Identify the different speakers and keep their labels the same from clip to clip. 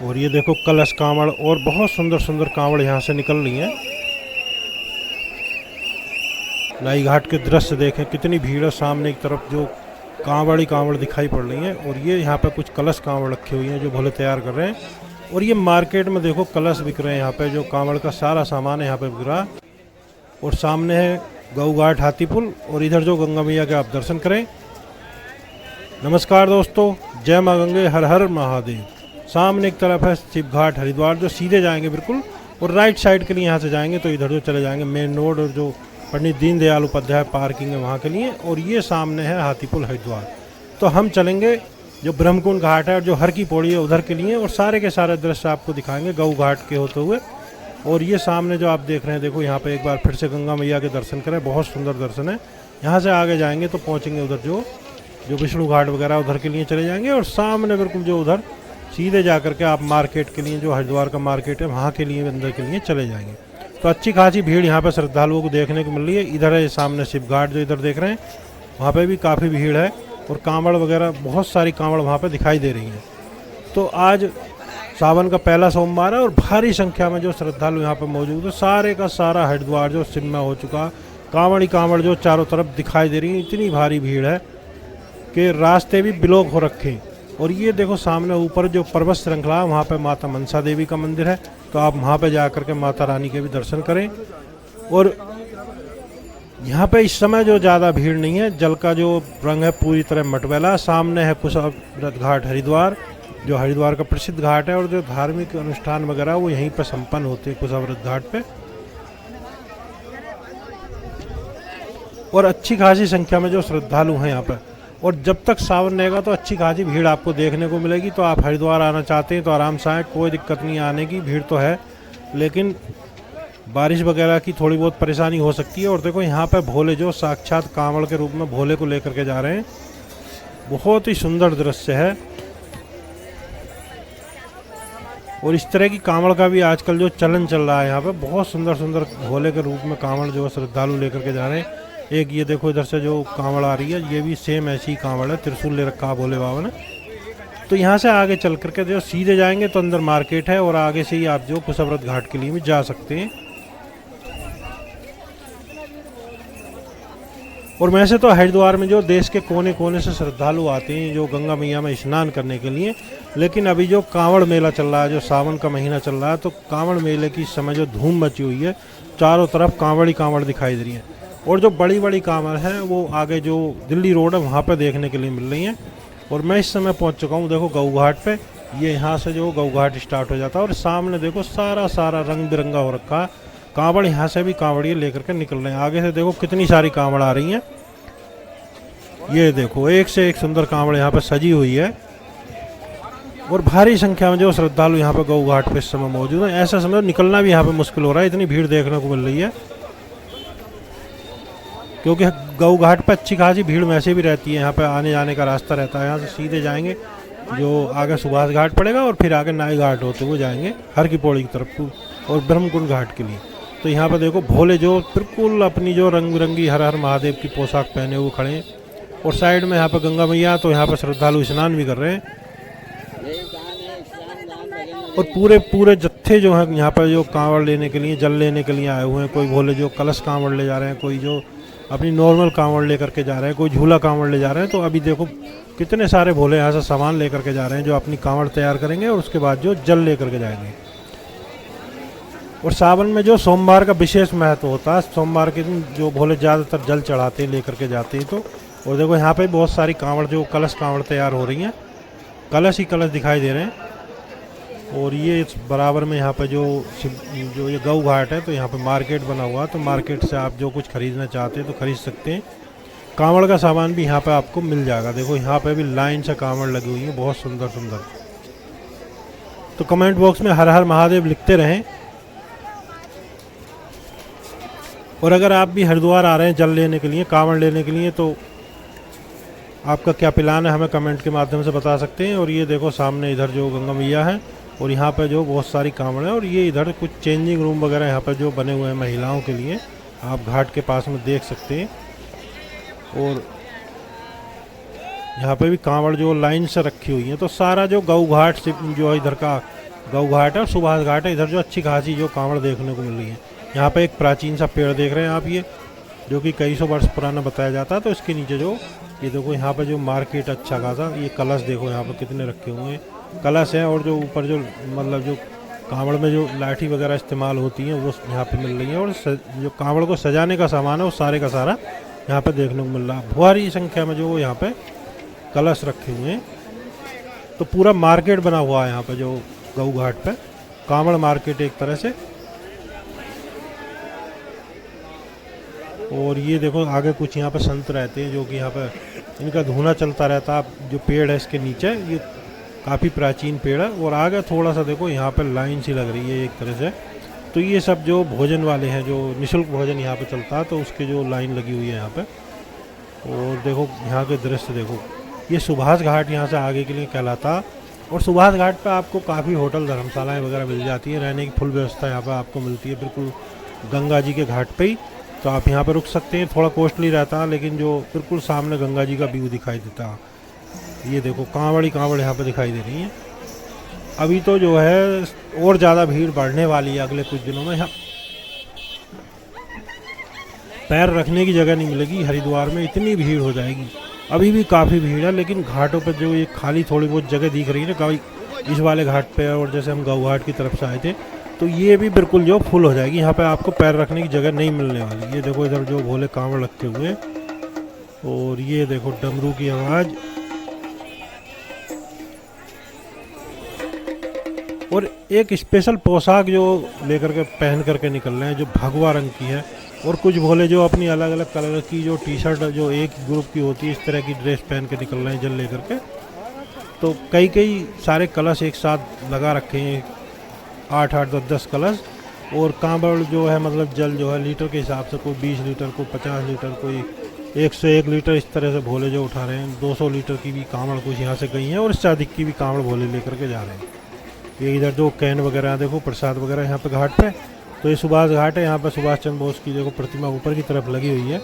Speaker 1: और ये देखो कलश कांवड़ और बहुत सुंदर सुंदर कांवड़ यहाँ से निकल रही हैं। नाई घाट के दृश्य देखें, कितनी भीड़ है। सामने की तरफ जो कांवड़ ही कांवड़ दिखाई पड़ रही हैं। और ये यहाँ पे कुछ कलश कांवड़ रखे हुए हैं जो भोले तैयार कर रहे हैं। और ये मार्केट में देखो कलश बिक रहे हैं। यहाँ पे जो कांवड़ का सारा सामान है यहाँ पे बिक रहा। और सामने है गऊ घाट हाथीपुल। और इधर जो गंगा मैया के आप दर्शन करें। नमस्कार दोस्तों, जय माँ गंगे, हर हर महादेव। सामने एक तरफ है शिव घाट हरिद्वार, जो सीधे जाएंगे बिल्कुल। और राइट साइड के लिए यहाँ से जाएंगे तो इधर जो चले जाएंगे मेन रोड, और जो पंडित दीनदयाल उपाध्याय पार्किंग है वहाँ के लिए। और ये सामने है हाथीपुल हरिद्वार। तो हम चलेंगे जो ब्रह्मकुंड घाट है और जो हर की पौड़ी है उधर के लिए। और सारे के सारे दृश्य आपको दिखाएंगे गऊ घाट के होते हुए। और ये सामने जो आप देख रहे हैं, देखो यहाँ पे एक बार फिर से गंगा मैया के दर्शन करें, बहुत सुंदर दर्शन है। यहाँ से आगे जाएंगे तो पहुँचेंगे उधर जो विष्णु घाट वगैरह उधर के लिए चले जाएंगे। और सामने बिल्कुल जो उधर सीधे जा करके आप मार्केट के लिए, जो हरिद्वार का मार्केट है वहाँ के लिए, अंदर के लिए चले जाएंगे। तो अच्छी खासी भीड़ यहाँ पे श्रद्धालुओं को देखने को मिल रही है। इधर है सामने शिव घाट जो इधर देख रहे हैं, वहाँ पे भी काफ़ी भीड़ है। और कांवड़ वगैरह बहुत सारी कांवड़ वहाँ पे दिखाई दे रही हैं। तो आज सावन का पहला सोमवार है और भारी संख्या में जो श्रद्धालु यहाँ पे मौजूद है। सारे का सारा हरिद्वार जो सिमना हो चुका, कांवड़ ही कांवड़ जो चारों तरफ दिखाई दे रही है। इतनी भारी भीड़ है कि रास्ते भी ब्लॉक हो रखे। और ये देखो सामने ऊपर जो पर्वत श्रृंखला है, वहाँ पे माता मनसा देवी का मंदिर है। तो आप वहाँ पे जा करके माता रानी के भी दर्शन करें। और यहाँ पे इस समय जो ज़्यादा भीड़ नहीं है, जल का जो रंग है पूरी तरह मटमैला। सामने है कुशावर्त घाट हरिद्वार, जो हरिद्वार का प्रसिद्ध घाट है। और जो धार्मिक अनुष्ठान वगैरह वो यहीं पर संपन्न होते हैं कुशावर्त घाट पे। और अच्छी खासी संख्या में जो श्रद्धालु हैं यहाँ पर। और जब तक सावन रहेगा तो अच्छी खासी भीड़ आपको देखने को मिलेगी। तो आप हरिद्वार आना चाहते हैं तो आराम से आए, कोई दिक्कत नहीं आने की। भीड़ तो है लेकिन बारिश वगैरह की थोड़ी बहुत परेशानी हो सकती है। और देखो यहाँ पे भोले जो साक्षात कांवड़ के रूप में भोले को लेकर के जा रहे हैं, बहुत ही सुंदर दृश्य है। और इस तरह की कांवड़ का भी आजकल जो चलन चल रहा है, यहाँ पे बहुत सुंदर सुंदर भोले के रूप में कांवड़ जो श्रद्धालु लेकर के जा रहे हैं। एक ये देखो इधर से जो कांवड़ आ रही है, ये भी सेम ऐसी कांवड़ है, त्रिशूल ले रखा भोले बाबा ने। तो यहाँ से आगे चल करके जो सीधे जाएंगे तो अंदर मार्केट है। और आगे से ही आप जो कुशावर्त घाट के लिए भी जा सकते हैं। और वैसे तो हरिद्वार में जो देश के कोने कोने से श्रद्धालु आते हैं जो गंगा मैया में स्नान करने के लिए। लेकिन अभी जो कांवड़ मेला चल रहा है, जो सावन का महीना चल रहा है, तो कांवड़ मेले की समय जो धूम मची हुई है, चारों तरफ कांवड़ ही कांवड़ दिखाई दे रही है। और जो बड़ी बड़ी कांवड़ हैं वो आगे जो दिल्ली रोड है वहाँ पे देखने के लिए मिल रही हैं। और मैं इस समय पहुँच चुका हूँ देखो गऊ घाट पे। ये यहाँ से जो गऊ घाट स्टार्ट हो जाता है। और सामने देखो सारा सारा रंग बिरंगा हो रखा है। कांवड़ यहाँ से भी कांवड़िए लेकर के निकल रहे हैं। आगे से देखो कितनी सारी कांवड़ आ रही हैं। ये देखो एक से एक सुंदर कांवड़ यहाँ पे सजी हुई है। और भारी संख्या में जो श्रद्धालु यहाँ पे गऊ घाट पे इस समय मौजूद है। ऐसा समय निकलना भी यहाँ पे मुश्किल हो रहा है, इतनी भीड़ देखने को मिल रही है। क्योंकि गऊ घाट पर अच्छी खासी भीड़ वैसे भी रहती है। यहाँ पे आने जाने का रास्ता रहता है। यहाँ से सीधे जाएंगे जो आगे सुभाष घाट पड़ेगा और फिर आगे नाई घाट होते हुए जाएंगे हर की पौड़ी की तरफ और ब्रह्मकुंड घाट के लिए। तो यहाँ पे देखो भोले जो बिल्कुल अपनी जो रंग बिरंगी हर हर महादेव की पोशाक पहने हुए खड़े हैं। और साइड में यहाँ पे गंगा मैया, तो यहाँ पे श्रद्धालु स्नान भी कर रहे हैं। और पूरे पूरे जत्थे जो हैं यहाँ पर जो कांवड़ लेने के लिए, जल लेने के लिए आए हुए हैं। कोई भोले जो कलश कांवड़ ले जा रहे हैं, कोई जो अपनी नॉर्मल कांवड़ लेकर के जा रहे हैं, कोई झूला कांवड़ ले जा रहे हैं। तो अभी देखो कितने सारे भोले यहाँ से सामान लेकर के जा रहे हैं जो अपनी कांवड़ तैयार करेंगे और उसके बाद जो जल लेकर के जाएंगे। और सावन में जो सोमवार का विशेष महत्व होता है, सोमवार के दिन जो भोले ज़्यादातर जल चढ़ाते हैं लेकर के जाते हैं। तो और देखो यहाँ पे बहुत सारी कांवड़ जो कलश कांवड़ तैयार हो रही हैं, कलश ही कलश दिखाई दे रहे हैं। और ये बराबर में यहाँ पे जो ये गऊ घाट है, तो यहाँ पे मार्केट बना हुआ है। तो मार्केट से आप जो कुछ खरीदना चाहते हैं तो खरीद सकते हैं। कांवड़ का सामान भी यहाँ पे आपको मिल जाएगा। देखो यहाँ पे भी लाइन से कांवड़ लगी हुई है, बहुत सुंदर सुंदर। तो कमेंट बॉक्स में हर हर महादेव लिखते रहें। और अगर आप भी हरिद्वार आ रहे हैं जल लेने के लिए, कांवड़ लेने के लिए, तो आपका क्या प्लान है हमें कमेंट के माध्यम से बता सकते हैं। और ये देखो सामने इधर जो गंगा मैया है और यहाँ पे जो बहुत सारी कांवड़ है। और ये इधर कुछ चेंजिंग रूम वगैरह यहाँ पर जो बने हुए हैं महिलाओं के लिए, आप घाट के पास में देख सकते हैं। और यहाँ पे भी कांवड़ जो लाइन से रखी हुई है। तो सारा जो गऊ घाट से जो इधर का गऊ घाट है और सुभाष घाट है। इधर जो अच्छी खासी जो कांवड़ देखने को मिल रही है। यहाँ पे एक प्राचीन सा पेड़ देख रहे हैं आप, ये जो कि कई सौ वर्ष पुराना बताया जाता है। तो इसके नीचे जो ये देखो यहाँ पे जो मार्केट अच्छा खासा, ये कलश देखो यहाँ पे कितने रखे हुए हैं, कलश हैं। और जो ऊपर जो मतलब जो कांवड़ में जो लाठी वगैरह इस्तेमाल होती हैं वो यहाँ पे मिल रही है। और जो कांवड़ को सजाने का सामान है वो सारे का सारा यहाँ पे देखने को मिल रहा है। भारी संख्या में जो यहाँ पे कलश रखे हुए हैं। तो पूरा मार्केट बना हुआ है यहाँ पे जो गऊ घाट पे, कांवड़ मार्केट एक तरह से। और ये देखो आगे कुछ यहाँ पे संत रहते हैं जो कि यहाँ पे इनका धुना चलता रहता है। जो पेड़ है इसके नीचे, ये काफ़ी प्राचीन पेड़ है। और आगे थोड़ा सा देखो यहाँ पे लाइन सी लग रही है एक तरह से। तो ये सब जो भोजन वाले हैं, जो निःशुल्क भोजन यहाँ पे चलता है, तो उसके जो लाइन लगी हुई है यहाँ पे। और देखो यहाँ के दृश्य देखो, ये सुभाष घाट यहाँ से आगे के लिए कहलाता। और सुभाष घाट पे आपको काफ़ी होटल धर्मशालाएं वगैरह मिल जाती है, रहने की फुल व्यवस्था यहाँ पर आपको मिलती है, बिल्कुल गंगा जी के घाट पे ही। तो आप यहाँ पर रुक सकते हैं, थोड़ा कॉस्टली रहता है, लेकिन जो बिल्कुल सामने गंगा जी का व्यू दिखाई देता है। ये देखो कांवड़ यहाँ पे दिखाई दे रही है। अभी तो जो है और ज़्यादा भीड़ बढ़ने वाली है अगले कुछ दिनों में। यहाँ पैर रखने की जगह नहीं मिलेगी, हरिद्वार में इतनी भीड़ हो जाएगी। अभी भी काफ़ी भीड़ है, लेकिन घाटों पर जो ये खाली थोड़ी बहुत जगह दिख रही है ना, कभी इस वाले घाट पे, और जैसे हम गऊ घाट की तरफ से आए थे, तो ये भी बिल्कुल जो फुल हो जाएगी। यहाँ पे आपको पैर रखने की जगह नहीं मिलने वाली। ये देखो इधर जो भोले कांवड़ रखे हुए, और ये देखो डमरू की आवाज़। और एक स्पेशल पोशाक जो लेकर के पहन करके निकल रहे हैं, जो भगवा रंग की है। और कुछ भोले जो अपनी अलग अलग कलर की जो टी शर्ट जो एक ग्रुप की होती है, इस तरह की ड्रेस पहन के निकल रहे हैं जल लेकर के। तो कई सारे कलश एक साथ लगा रखे हैं, 8-8, 10-10 कलश। और कांवड़ जो है मतलब जल जो है लीटर के हिसाब से, कोई 20 लीटर, कोई 50 लीटर, कोई 101 लीटर, इस तरह से भोले जो उठा रहे हैं। 200 लीटर की भी कांवड़ कुछ यहाँ से गई हैं, और इससे अधिक की भी कांवड़ भोले लेकर के जा रहे हैं। ये इधर जो कैन वगैरह देखो, प्रसाद वगैरह यहाँ पे घाट पे। तो ये सुभाष घाट है, यहाँ पे सुभाष चंद्र बोस की देखो प्रतिमा ऊपर की तरफ लगी हुई है।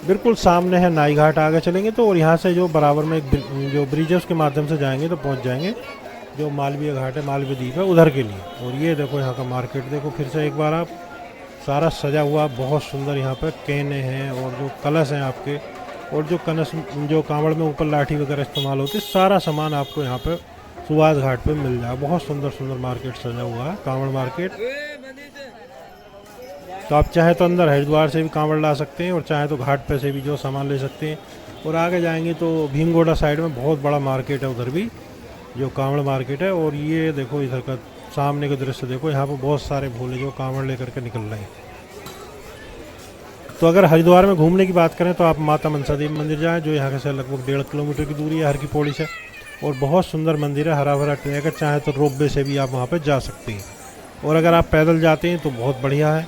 Speaker 1: बिल्कुल सामने है नाई घाट। आगे चलेंगे तो, और यहाँ से जो बराबर में एक जो ब्रिज है उसके माध्यम से जाएंगे तो पहुँच जाएंगे जो मालवीय घाट है, मालवीय द्वीप है, उधर के लिए। और ये देखो यहाँ का मार्केट देखो फिर से एक बार आप, सारा सजा हुआ बहुत सुंदर। यहाँ पे कैने हैं और जो कलश हैं आपके, और जो कलश जो कांवड़ में ऊपर लाठी वगैरह इस्तेमाल होती है, सारा सामान आपको यहाँ पे सुभाष घाट पे मिल जाए। बहुत सुंदर सुंदर मार्केट सजा हुआ है, कांवड़ मार्केट। तो आप चाहे तो अंदर हरिद्वार से भी कांवड़ ला सकते हैं, और चाहे तो घाट पे से भी जो सामान ले सकते हैं। और आगे जाएंगे तो भीमगोड़ा साइड में बहुत बड़ा मार्केट है, उधर भी जो कांवड़ मार्केट है। और ये देखो इधर का सामने का दृश्य देखो, यहाँ पे बहुत सारे भोले जो कांवड़ लेकर के निकल रहे हैं। तो अगर हरिद्वार में घूमने की बात करें तो आप माता मनसा देवी मंदिर जाएं, जो यहाँ से लगभग 1.5 किलोमीटर की दूरी है हर की पौड़ी से। और बहुत सुंदर मंदिर है, हरा भरा ट्रैक है। चाहे तो रोपवे से भी आप वहाँ पे जा सकते हैं। और अगर आप पैदल जाते हैं तो बहुत बढ़िया है,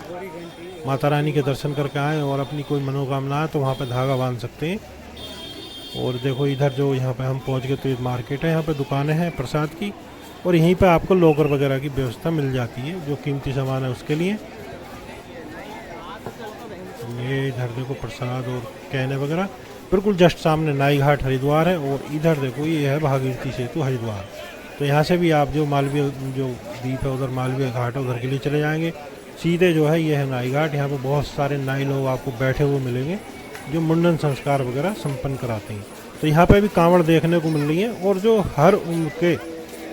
Speaker 1: माता रानी के दर्शन करके आएँ, और अपनी कोई मनोकामना है तो वहाँ पे धागा बांध सकते हैं। और देखो इधर जो यहाँ पे हम पहुँच गए, तो ये मार्केट है, यहाँ पे दुकानें हैं प्रसाद की। और यहीं पे आपको लॉकर वगैरह की व्यवस्था मिल जाती है, जो कीमती सामान है उसके लिए। ये इधर देखो प्रसाद और कैने वगैरह। बिल्कुल जस्ट सामने नाई घाट हरिद्वार है, और इधर देखो ये है भागीरथी सेतु हरिद्वार। तो यहाँ से भी आप जो मालवीय जो द्वीप है, उधर मालवीय घाट है, उधर के लिए चले जाएंगे। सीधे जो है ये है नाई घाट। यहाँ पे बहुत सारे नाई लोग आपको बैठे हुए मिलेंगे, जो मुंडन संस्कार वगैरह संपन्न कराते हैं। तो यहाँ पे भी कांवड़ देखने को मिल रही है। और जो हर उम्र के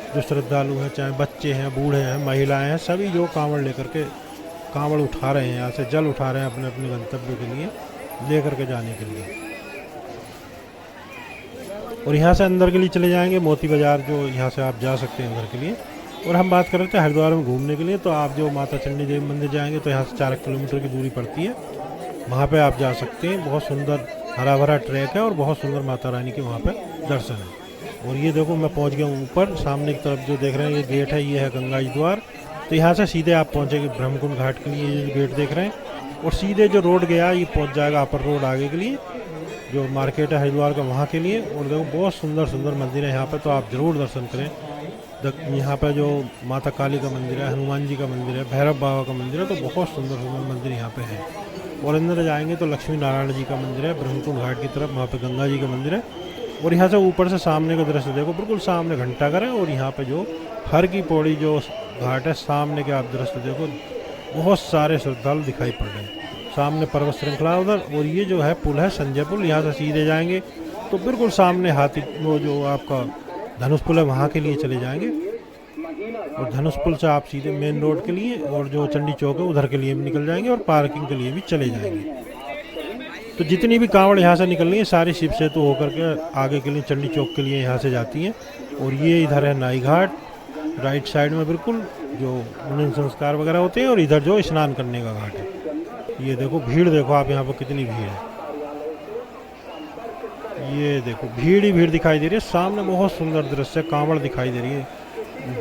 Speaker 1: जो श्रद्धालु हैं, चाहे बच्चे हैं, बूढ़े हैं, महिलाएँ हैं, सभी जो कांवड़ लेकर के कांवड़ उठा रहे हैं, यहाँ से जल उठा रहे हैं अपने अपने गंतव्य के लिए लेकर के जाने के लिए। और यहाँ से अंदर के लिए चले जाएंगे मोती बाज़ार, जो यहाँ से आप जा सकते हैं उधर के लिए। और हम बात कर रहे थे हरिद्वार में घूमने के लिए, तो आप जो माता चंडी देवी मंदिर जाएंगे तो यहाँ से 4 किलोमीटर की दूरी पड़ती है, वहाँ पे आप जा सकते हैं। बहुत सुंदर हरा भरा ट्रैक है, और बहुत सुंदर माता रानी के वहाँ पे दर्शन है। और ये देखो मैं पहुँच गया हूँ ऊपर, सामने की तरफ जो देख रहे हैं ये गेट है, ये है गंगा जी द्वार। तो यहाँ से सीधे आप पहुँचेंगे ब्रह्मकुंड घाट के लिए, ये जो गेट देख रहे हैं। और सीधे जो रोड गया ये पहुँच जाएगा अपर रोड आगे के लिए, जो मार्केट है हरिद्वार का, वहाँ के लिए। और देखो बहुत सुंदर सुंदर मंदिर है यहाँ पे, तो आप ज़रूर दर्शन करें। यहाँ पे जो माता काली का मंदिर है, हनुमान जी का मंदिर है, भैरव बाबा का मंदिर है, तो बहुत सुंदर सुंदर मंदिर यहाँ पे है। और अंदर जाएंगे तो लक्ष्मी नारायण जी का मंदिर है ब्रह्मकुंड घाट की तरफ, वहाँ पे गंगा जी का मंदिर है। और यहाँ से ऊपर से सामने का दृश्य देखो, बिल्कुल सामने घंटाघर है। और यहाँ पे जो हर की पौड़ी जो घाट है सामने के आप दृश्य देखो, बहुत सारे श्रद्धालु दिखाई पड़ रहे हैं। सामने पर्वत श्रृंखला उधर, और ये जो है पुल है संजय पुल, यहाँ से सीधे जाएंगे तो बिल्कुल सामने हाथी वो जो आपका धनुष पुल है वहाँ के लिए चले जाएंगे। और धनुष पुल से आप सीधे मेन रोड के लिए और जो चंडी चौक है उधर के लिए भी निकल जाएंगे और पार्किंग के लिए भी चले जाएंगे। तो जितनी भी कांवड़ यहाँ से निकलनी है सारी शिव सेतु होकर के आगे के लिए चंडी चौक के लिए यहाँ से जाती हैं। और ये इधर है नाई घाट, राइट साइड में बिल्कुल जो मुंडन संस्कार वगैरह होते हैं, और इधर जो स्नान करने का घाट है। ये देखो भीड़ देखो आप यहाँ पर कितनी भीड़ है, ये देखो भीड़ ही भीड़ दिखाई दे रही है। सामने बहुत सुंदर दृश्य, कांवड़ दिखाई दे रही है,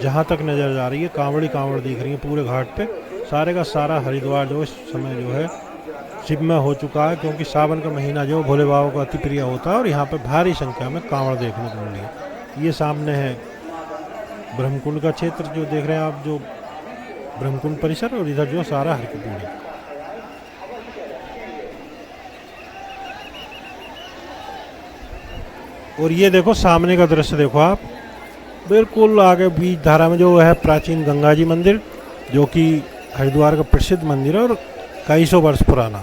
Speaker 1: जहाँ तक नजर जा रही है कांवड़ी कांवड़ दिख रही है पूरे घाट पे। सारे का सारा हरिद्वार जो इस समय जो है शिवमय हो चुका है, क्योंकि सावन का महीना जो भोले बाबा को अति प्रिय होता है। और यहाँ पे भारी संख्या में कांवड़ देखने को मिल रही है। ये सामने है ब्रह्मकुंड का क्षेत्र जो देख रहे हैं आप, जो ब्रह्मकुंड परिसर, और इधर जो सारा हर की पौड़ी। और ये देखो सामने का दृश्य देखो आप, बिल्कुल आगे बीच धारा में जो है प्राचीन गंगा जी मंदिर, जो कि हरिद्वार का प्रसिद्ध मंदिर है और कई सौ वर्ष पुराना।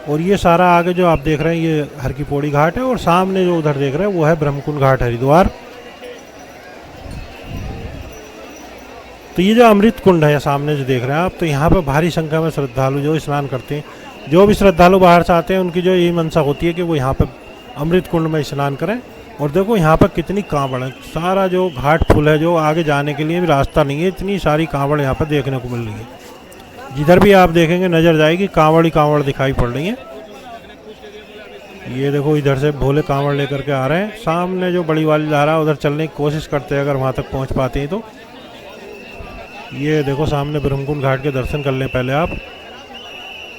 Speaker 1: और ये सारा आगे जो आप देख रहे हैं ये हर की पौड़ी घाट है, और सामने जो उधर देख रहे हैं वो है ब्रह्मकुंड घाट हरिद्वार। तो ये जो अमृत कुंड है सामने जो देख रहे हैं आप, तो यहाँ पर भारी संख्या में श्रद्धालु जो स्नान करते हैं। जो भी श्रद्धालु बाहर से आते हैं उनकी जो यही मनसा होती है कि वो यहाँ पर अमृत कुंड में स्नान करें। और देखो यहाँ पर कितनी कांवड़ है, सारा जो घाट फुल है, जो आगे जाने के लिए भी रास्ता नहीं है, इतनी सारी कांवड़ यहाँ पर देखने को मिल रही है। जिधर भी आप देखेंगे नजर जाएगी कांवड़ ही कांवड़ दिखाई पड़ रही है। ये देखो इधर से भोले कांवड़ लेकर के आ रहे हैं। सामने जो बड़ी वाली धारा उधर चलने की कोशिश करते हैं, अगर वहाँ तक पहुँच पाते हैं तो। ये देखो सामने ब्रह्मकुंड घाट के दर्शन कर लें पहले आप,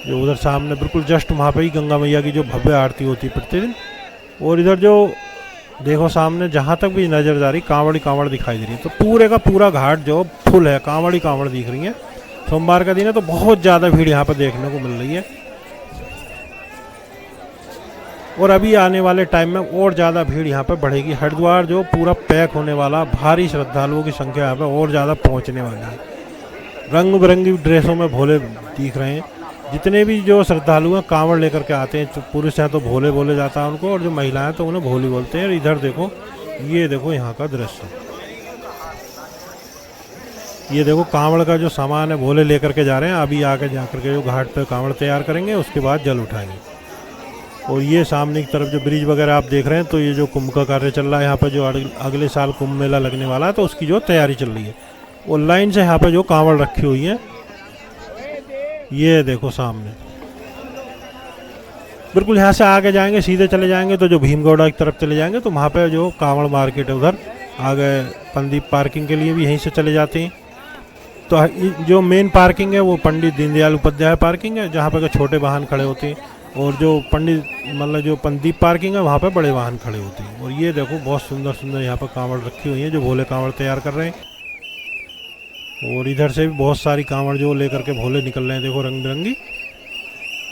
Speaker 1: जो उधर सामने बिल्कुल जस्ट वहाँ पर ही गंगा मैया की जो भव्य आरती होती है प्रतिदिन। और इधर जो देखो सामने जहाँ तक भी नजर जा रही कांवड़ी कांवड़ दिखाई दे रही है। तो पूरे का पूरा घाट जो फुल है, कांवड़ी कांवड़ दिख रही है। सोमवार का दिन है तो बहुत ज़्यादा भीड़ यहाँ पर देखने को मिल रही है। और अभी आने वाले टाइम में और ज़्यादा भीड़ यहाँ पर बढ़ेगी। हरिद्वार जो पूरा पैक होने वाला, भारी श्रद्धालुओं की संख्या यहाँ पर और ज़्यादा पहुँचने वाली है। रंग बिरंगी ड्रेसों में भोले दिख रहे हैं। जितने भी जो श्रद्धालु हैं कांवड़ लेकर के आते हैं, पुरुष हैं तो भोले बोले जाता है उनको, और जो महिलाएं तो उन्हें भोली बोलते हैं। इधर देखो, ये देखो यहाँ का दृश्य, ये देखो कांवड़ का जो सामान है भोले लेकर के जा रहे हैं। अभी आगे जाकर के जो घाट पे कांवड़ तैयार करेंगे, उसके बाद जल उठाएंगे। और ये सामने की तरफ जो ब्रिज वगैरह आप देख रहे हैं, तो ये जो कुंभ का कार्य चल रहा है यहाँ पे, जो अगले साल कुंभ मेला लगने वाला है तो उसकी जो तैयारी चल रही है। और लाइन से यहाँ पे जो कांवड़ रखी हुई है, ये देखो सामने बिल्कुल यहाँ से आगे जाएंगे, सीधे चले जाएंगे तो जो भीमगौड़ा की तरफ चले जाएंगे तो वहाँ पे जो कांवड़ मार्केट है उधर आगे पंडित पार्किंग के लिए भी यहीं से चले जाते हैं। तो जो मेन पार्किंग है वो पंडित दीनदयाल उपाध्याय पार्किंग है, जहाँ पे छोटे वाहन खड़े होते हैं। और जो पंडित मतलब जो पंदीप पार्किंग है वहाँ पे बड़े वाहन खड़े होते हैं। और ये देखो बहुत सुंदर सुंदर यहाँ पर कांवड़ रखी हुई है, जो भोले कांवड़ तैयार कर रहे हैं। और इधर से भी बहुत सारी कांवड़ जो लेकर के भोले निकल रहे हैं, देखो रंग बिरंगी।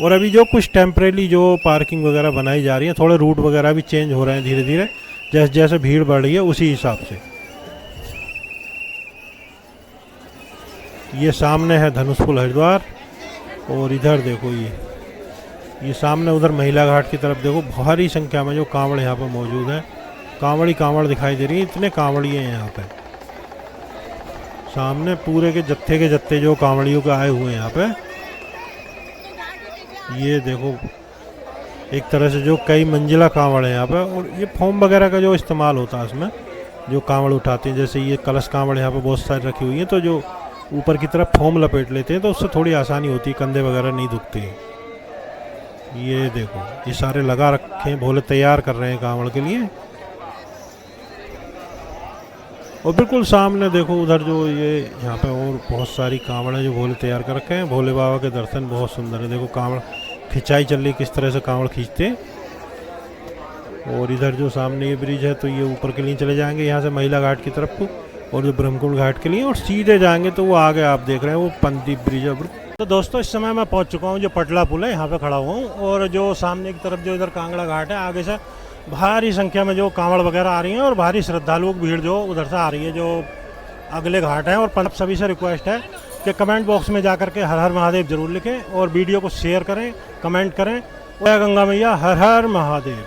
Speaker 1: और अभी जो कुछ टेम्परेरी जो पार्किंग वगैरह बनाई जा रही है, थोड़े रूट वगैरह भी चेंज हो रहे हैं धीरे धीरे, जैसे जैसे भीड़ बढ़ रही है उसी हिसाब से। ये सामने है धनुष पुल हरिद्वार, और इधर देखो ये सामने उधर महिला घाट की तरफ देखो, भारी संख्या में जो कांवड़ यहाँ पर मौजूद है। कांवड़ी कांवड़ दिखाई दे रही है, इतने कांवड़ी हैं यहाँ पे। सामने पूरे के जत्थे जो कांवड़ियों के आए हुए हैं यहाँ पे। ये देखो एक तरह से जो कई मंजिला कांवड़ है यहाँ पे। और ये फोम वगैरह का जो इस्तेमाल होता है इसमें, जो कांवड़ उठाते हैं, जैसे ये कलश कांवड़ यहाँ पे बहुत सारी रखी हुई है, तो जो ऊपर की तरफ फोम लपेट लेते हैं तो उससे थोड़ी आसानी होती है, कंधे वगैरह नहीं दुखते हैं। ये देखो ये सारे लगा रखे हैं, भोले तैयार कर रहे हैं कांवड़ के लिए। और बिल्कुल सामने देखो उधर जो ये यहाँ पे और बहुत सारी कांवड़ है जो भोले तैयार कर रखे हैं। भोले बाबा के दर्शन बहुत सुंदर है। देखो कांवड़ खिंचाई चल रही, किस तरह से कांवड़ खींचते हैं। और इधर जो सामने ये ब्रिज है तो ये ऊपर के लिए चले जाएंगे यहाँ से महिला घाट की तरफ को, और जो ब्रह्मकुंड घाट के लिए, और सीधे जाएंगे तो वो आगे आप देख रहे हैं वो पंदीप ब्रिज है। तो दोस्तों इस समय मैं पहुंच चुका हूं जो पटला पुल है, यहाँ पे खड़ा हुआ हूँ। और जो सामने की तरफ जो इधर कांगड़ा घाट है, आगे से भारी संख्या में जो कांवड़ वगैरह आ रही हैं और भारी श्रद्धालुओं की भीड़ जो उधर से आ रही है जो अगले घाट हैं। और सभी से रिक्वेस्ट है कि कमेंट बॉक्स में जाकर के हर हर महादेव जरूर लिखें और वीडियो को शेयर करें, कमेंट करें। जय गंगा मैया, हर हर महादेव।